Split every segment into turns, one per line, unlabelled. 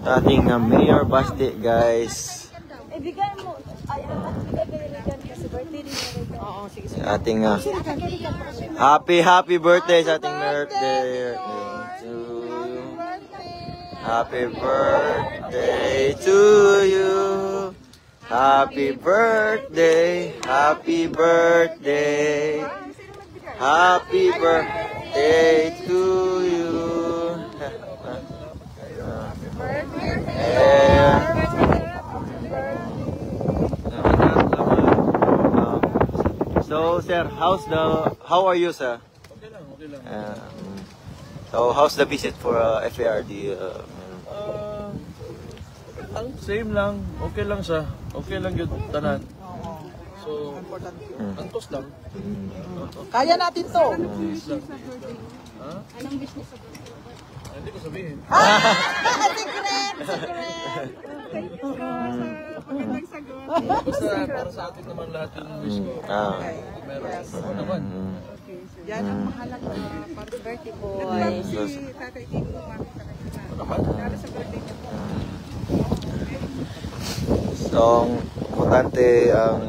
Ating Mayor Basti, guys.
Bigyan mo.
Ating happy birthday sa ating birthday. Happy birthday to you. Happy birthday. Happy birthday. Happy birthday to you. So, sir, how are you, sir?
Okay lang.
So, how's the visit for FARD?
Same lang, okay lang siya. Okay lang yung tanan. So, antos lang.
Kaya natin to.
Ha?
Anong business?
Hindi ko sabihin. Basta para sa atin naman lahat yung wish ko. Meron ako naman.
Yan ang mahalaga.
Birthday boy.
So, importante ang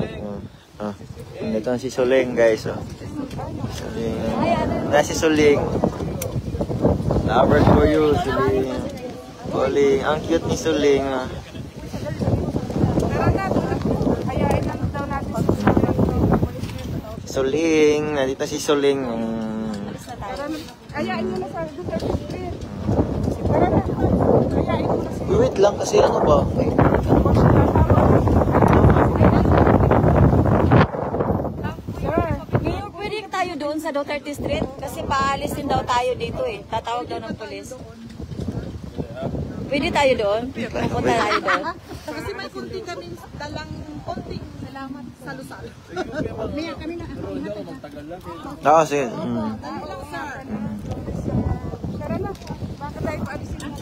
ito si Suling, guys. Si Suling. Lovers for you, Suling. Suling, ang cute ni Suling. Suling, nandito si Suling.
Ayain nyo na sa
Wait lang kasi ano ba?
Ngayon pwede tayo doon sa Duterte Street kasi paalis din daw tayo dito eh. Tatawag daw ng pulis. Pwede tayo doon? Pupunta tayo doon.
Kasi may kunti kami dalang konting salamat sa Lusal. Maya kami na.
Pero hindi ako magtagal lang.
Oo, sige.
Ano lang sir? Tara na. Bakit tayo paalisin mo?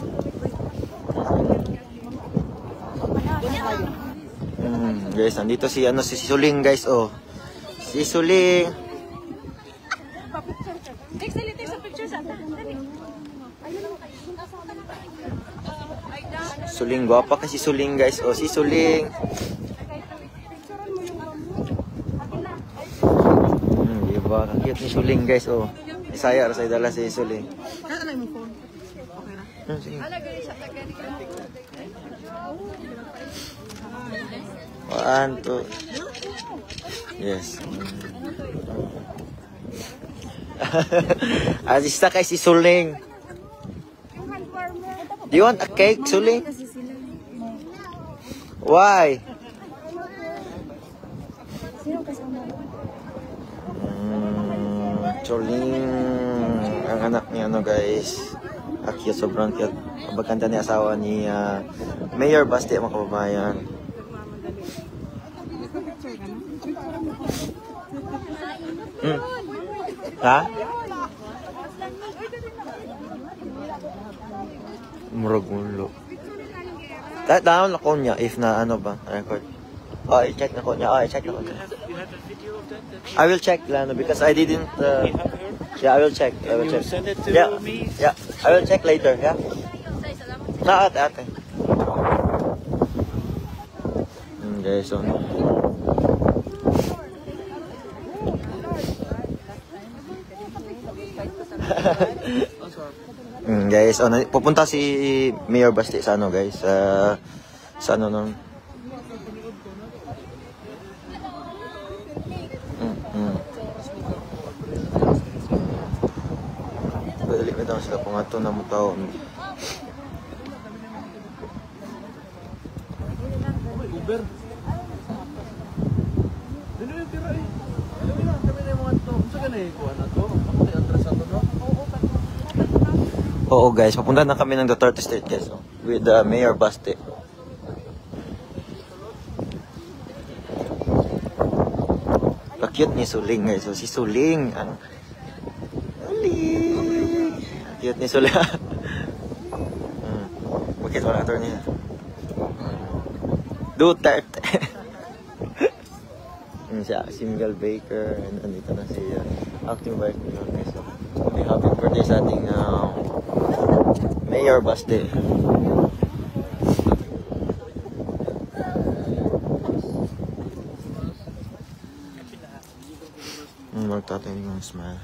Guys, nandito si Suling, guys. Si Suling.
Take sa picture sa
Suling, gwapa kasi Suling, guys. Si Suling. Diba? Ang cute ni Suling, guys. Isaya, rasay dala si Suling.
Ano yung phone? Okay na.
Sige. 1, 2. Yes. Asista kay si Suling. Do you want a cake, Suling? Why? Suling, ang anak niya, guys. Cute, sobrang cute. Pagkanta ni asawa ni Mayor Basti, mga kababayan. Ha? Murag mulo. Down na ko niya if na ano ba record. I-check na ko niya. I-check na ko niya. I will check Lano because I didn't yeah, I will check.
Send it to me.
Yeah. I will check later, yeah. Na ate. Okay, so guys, pupunta si Mayor Basti sa guys, sa nun. Dali mo daw sila kung ato na mo taon.
Uber. Dili yung tira eh. Alam mo na, kami na yung mga ito. Sa ganun ko, ano to? Ako na yung address ato, no?
Oo guys, papunta na kami ng Duterte Street, guys, with Mayor Basti. Cute ni Suling, guys. So, si Suling, Suling. Cute ni Suling. Bakit wala ito niya? Duterte. Siya, single baker. And andito na si acting vice mayor, guys. happy birthday sa ating Mayor Baste. Magtatay ng smile.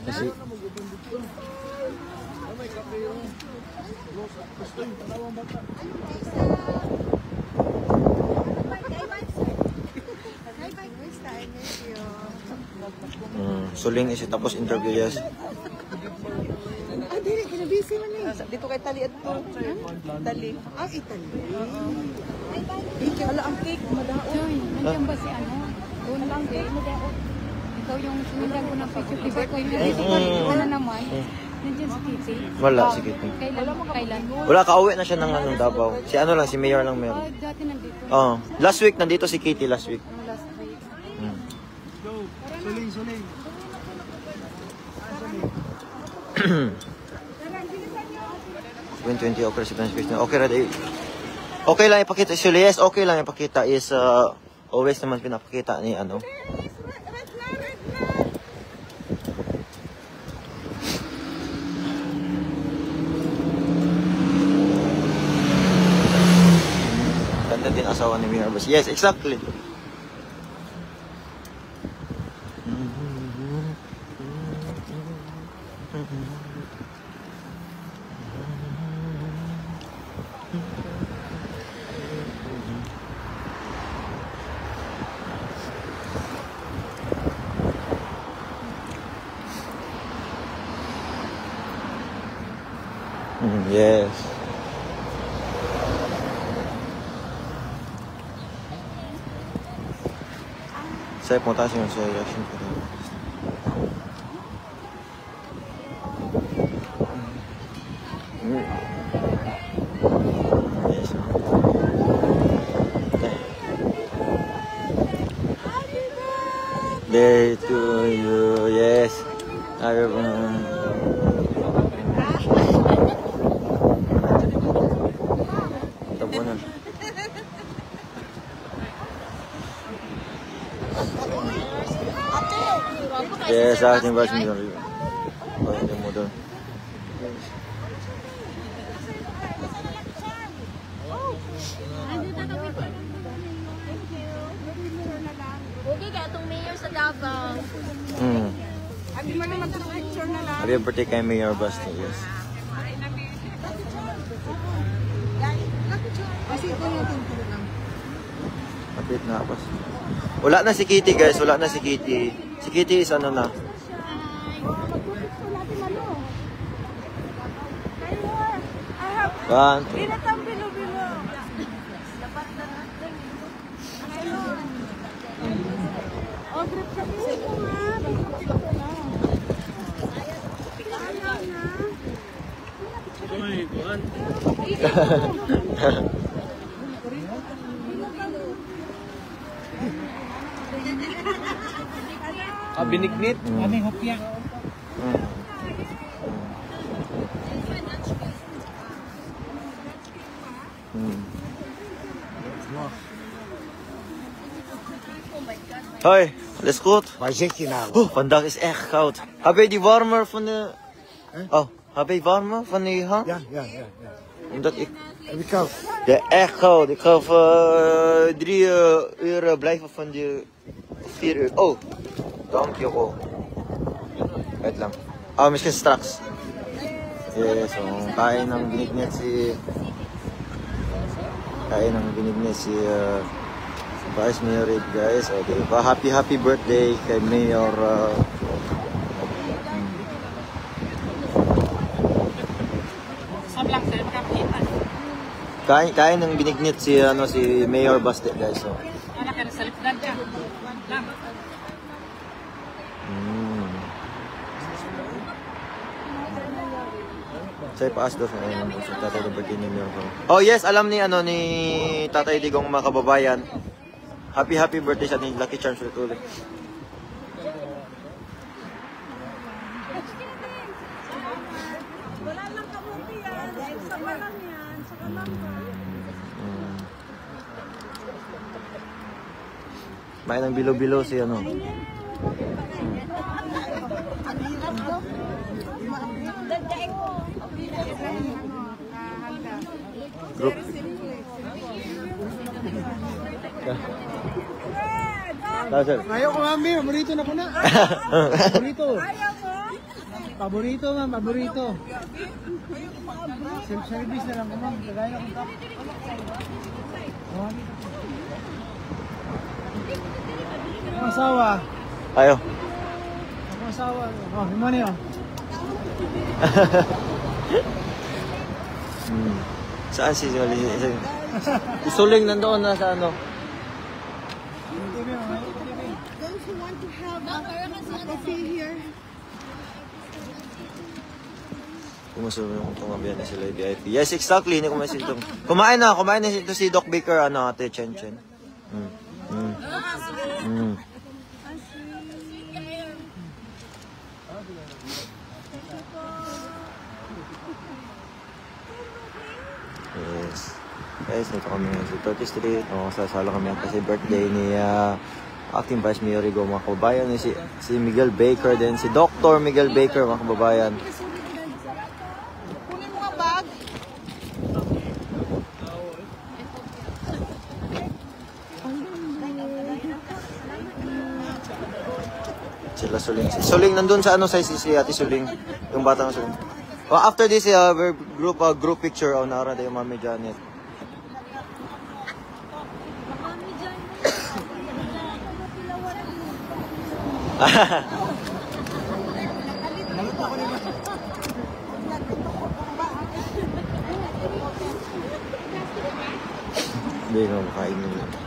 Kasi suling isi tapos interview yes.
Ah, dili, kinabisi man eh. Dito kay Tali at to. Tali. Ah, Italy. Ala, ang cake, madaot.
Joy, nandiyan ba si ano? Doon lang cake, madaot. Ikaw yung sinundan ko ng picture. Iba ko yung wala naman. Nandiyan si Kitty.
Wala si Kitty.
Kailan?
Wala, kauwi na siya ng ano, Davao. Si ano lang, si Mayor lang meron.
Dati nandito.
Oh, last week nandito si Kitty last week.
Last week.
Suling.
2020 okay si Christian. Okay ra day. Okay lang ipakita si Yes, okay lang ipakita is always naman pinapakita ni ano. Ganda din asawa ni Mayor Bas. Yes, exactly. Yes. Saya punta siya sa reaction ko. Yes. Day to you. Yes. Yes, ating version yun. Pwede mo doon.
Okay, kaya itong mayor sa Davao.
Abi mo naman sa picture na lang.
Happy birthday kay Mayor Basti, yes.
Kasi ito yung tinto lang.
Kapit na pas. Wala na si Kitty guys, wala na si Kitty. Si Kitty is ano na. One, two.
Binignit. Aming hopya.
Hoi, alles goed?
Waar zit je nou?
Oh, vandaag is echt koud. Heb je die warmer van de... Oh, heb je warmer van die hand?
Ja.
Omdat ik...
Heb je koud?
Ja, echt koud. Ik ga 3 uur blijven van die 4 uur. Oh, dankjewel. Wait lang. Oh, misschien straks. Yes, so, kain ng binignit si... Vice Mayor Reid, guys. O, diba? Happy birthday kay Mayor kain ng binignit si Mayor Baste, guys. So. Sa ipaas daw sa tatay ng birthday ni Mayor. Oh yes, alam ni Tatay Digong mga kababayan. Happy birthday sa ating Lucky Charms ulit.
Wala lang kamuti yan. Sama lang yan. Saka lang
May nang bilo-bilo si ano. Group.
Ayaw ko mami, paborito na ko na. Paborito. Paborito ma'am, paborito. Self-service na lang ko ma'am, kagaya ko tap. Ang asawa.
Ayo.
Ang asawa. Oh, himani oh.
Saan si Isuling nandoon na sa ano.
those who want to have a coffee here.
Kumusta yung tumabihan na sila VIP? Yes, exactly. Hindi kumain sila. Kumain na ito si Doc Baker, Ate Chen Chen. Yes. Guys, nito kami sa 30th Street. Sasala kami kasi birthday ni acting Vice Mayor Rigo, mga kababayan. Si Miguel Baker din. Si Dr. Miguel Baker, mga kababayan.
Kunin mo nga bag.
Sila Suling. Si Suling nandun sa sa Ate Suling. Yung batang Suling. After this group picture, naara tayo Mami Janet. Hindi ko makain nila.